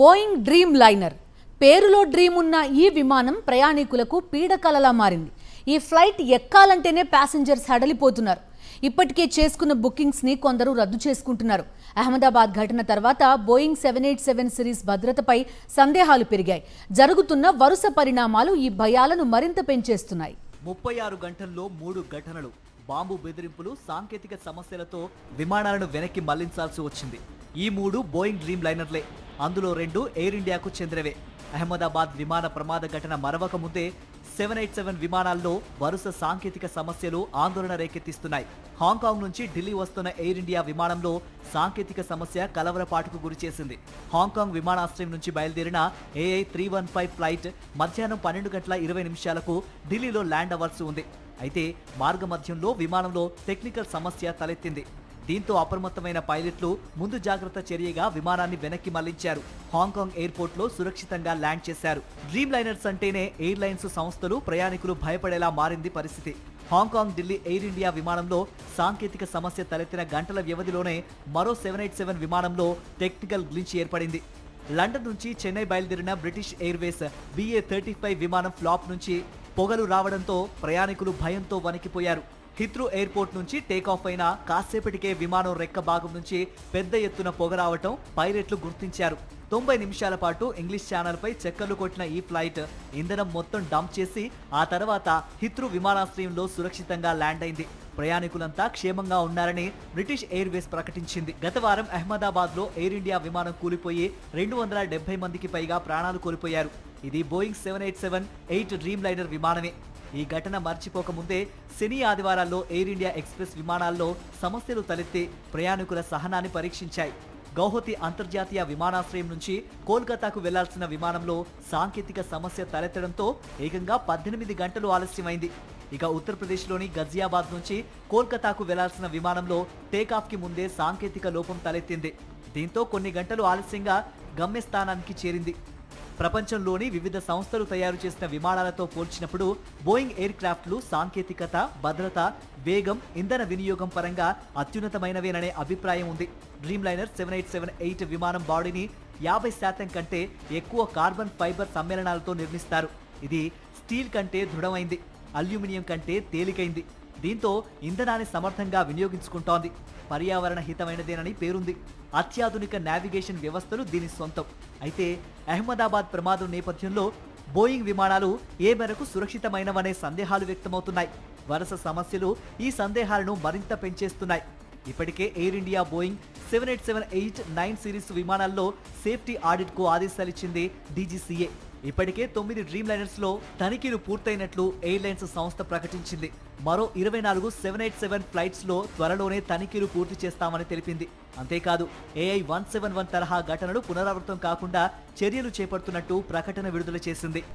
Boeing dream liner పేరులో dream ఉన్న ఈ విమానం ప్రయాణికులకు పీడకలలా మారింది. ఈ ఫ్లైట్ ఎక్కాలంటేనే ప్యాసింజర్స్ హడలిపోతున్నారు. ఇప్పటికే చేసుకున్న బుకింగ్స్ ని కొందరు రద్దు చేసుకుంటున్నారు. అహ్మదాబాద్ ఘటన తర్వాత బోయింగ్ 787 సిరీస్ భద్రతపై సందేహాలు పెరిగాయి. జరుగుతున్న వరుస పరిణామాలు ఈ భయాలను మరింత పెంచేస్తున్నాయి. 36 గంటల్లో 3 ఘటనలు, బాంబు బెదిరింపులు, సాంకేతిక సమస్యలతో విమానాలను వెనక్కి మళ్లించాల్సి వచ్చింది. ఈ 3 బోయింగ్ డ్రీమ్ లైనర్లే. అందులో 2 ఎయిర్ ఇండియాకు చెందినవే. అహ్మదాబాద్ విమాన ప్రమాద ఘటన మరవక ముందే 787 విమానాల్లో వరుస సాంకేతిక సమస్యలు ఆందోళన రేకెత్తిస్తున్నాయి. హాంకాంగ్ నుంచి ఢిల్లీ వస్తున్న ఎయిర్ ఇండియా విమానంలో సాంకేతిక సమస్య కలవరపాటుకు గురిచేసింది. హాంకాంగ్ విమానాశ్రయం నుంచి బయలుదేరిన AI315 ఫ్లైట్ మధ్యాహ్నం 12:20 ఢిల్లీలో ల్యాండ్ అవ్వాల్సి ఉంది. అయితే మార్గమధ్యంలో విమానంలో టెక్నికల్ సమస్య తలెత్తింది. దీంతో అప్రమత్తమైన పైలట్లు ముందు జాగ్రత్త చర్యగా విమానాన్ని వెనక్కి మళ్లించారు. హాంకాంగ్ ఎయిర్పోర్ట్ లో సురక్షితంగా ల్యాండ్ చేశారు. డ్రీమ్ లైనర్స్ అంటేనే ఎయిర్లైన్స్ సంస్థలు, ప్రయాణికులు భయపడేలా మారింది పరిస్థితి. హాంకాంగ్ ఢిల్లీ ఎయిర్ ఇండియా విమానంలో సాంకేతిక సమస్య తలెత్తిన గంటల వ్యవధిలోనే మరో 787 విమానంలో టెక్నికల్ గ్లించ్ ఏర్పడింది. లండన్ నుంచి చెన్నై బయలుదేరిన బ్రిటిష్ ఎయిర్వేస్ BA35 విమానం ఫ్లాప్ నుంచి పొగలు రావడంతో ప్రయాణికులు భయంతో వణికిపోయారు. హిత్రూ ఎయిర్పోర్ట్ నుంచి టేకాఫ్ అయిన కాసేపటికే విమానం రెక్క భాగం నుంచి పెద్ద ఎత్తున పొగ రావటం పైలట్లు గుర్తించారు. 90 నిమిషాల పాటు ఇంగ్లీష్ ఛానల్పై చెక్కర్లు కొట్టిన ఈ ఫ్లైట్ ఇంధనం మొత్తం డంప్ చేసి ఆ తర్వాత హిత్రూ విమానాశ్రయంలో సురక్షితంగా ల్యాండ్ అయింది. ప్రయాణికులంతా క్షేమంగా ఉన్నారని బ్రిటిష్ ఎయిర్వేస్ ప్రకటించింది. గత వారం అహ్మదాబాద్ లో ఎయిర్ ఇండియా విమానం కూలిపోయి 270 మందికి పైగా ప్రాణాలు కోల్పోయారు. ఇది బోయింగ్ 787-8 డ్రీమ్ లైనర్ విమానమే. ఈ ఘటన మర్చిపోక ముందే శని, ఆదివారాల్లో ఎయిర్ ఇండియా ఎక్స్ప్రెస్ విమానాల్లో సమస్యలు తలెత్తి ప్రయాణికుల సహనాన్ని పరీక్షించాయి. గౌహతి అంతర్జాతీయ విమానాశ్రయం నుంచి కోల్కతాకు వెళ్లాల్సిన విమానంలో సాంకేతిక సమస్య తలెత్తడంతో ఏకంగా 18 గంటలు ఆలస్యమైంది. ఇక ఉత్తరప్రదేశ్లోని గజియాబాద్ నుంచి కోల్కతాకు వెళ్లాల్సిన విమానంలో టేకాఫ్కి ముందే సాంకేతిక లోపం తలెత్తింది. దీంతో కొన్ని గంటలు ఆలస్యంగా గమ్యస్థానానికి చేరింది. ప్రపంచంలోని వివిధ సంస్థలు తయారు చేసిన విమానాలతో పోల్చినప్పుడు బోయింగ్ ఎయిర్ క్రాఫ్ట్లు సాంకేతికత, భద్రత, వేగం, ఇంధన వినియోగం పరంగా అత్యున్నతమైనవేననే అభిప్రాయం ఉంది. డ్రీమ్ లైనర్ 787-8 విమానం బాడీని 50% కంటే ఎక్కువ కార్బన్ ఫైబర్ సమ్మేళనాలతో నిర్మిస్తారు. ఇది స్టీల్ కంటే దృఢమైంది, అల్యూమినియం కంటే తేలికైంది. దీంతో ఇంధనాన్ని సమర్థంగా వినియోగించుకుంటోంది. పర్యావరణ హితమైనదేనని పేరుంది. అత్యాధునిక నావిగేషన్ వ్యవస్థలు దీని సొంతం. అయితే అహ్మదాబాద్ ప్రమాదం నేపథ్యంలో బోయింగ్ విమానాలు ఏ మేరకు సురక్షితమైనవనే సందేహాలు వ్యక్తమవుతున్నాయి. వరుస సమస్యలు ఈ సందేహాలను మరింత పెంచేస్తున్నాయి. ఇప్పటికే ఎయిర్ ఇండియా బోయింగ్ 787-8-9 సిరీస్ విమానాల్లో సేఫ్టీ ఆడిట్కు ఆదేశాలిచ్చింది DGCA. ఇప్పటికే 9 డ్రీమ్ లైనర్స్ లో తనిఖీలు పూర్తయినట్లు ఎయిర్లైన్స్ సంస్థ ప్రకటించింది. మరో 24 787 ఫ్లైట్స్ లో త్వరలోనే తనిఖీలు పూర్తి చేస్తామని తెలిపింది. అంతేకాదు AI171 తరహా ఘటనలు పునరావృతం కాకుండా చర్యలు చేపడుతున్నట్టు ప్రకటన విడుదల చేసింది.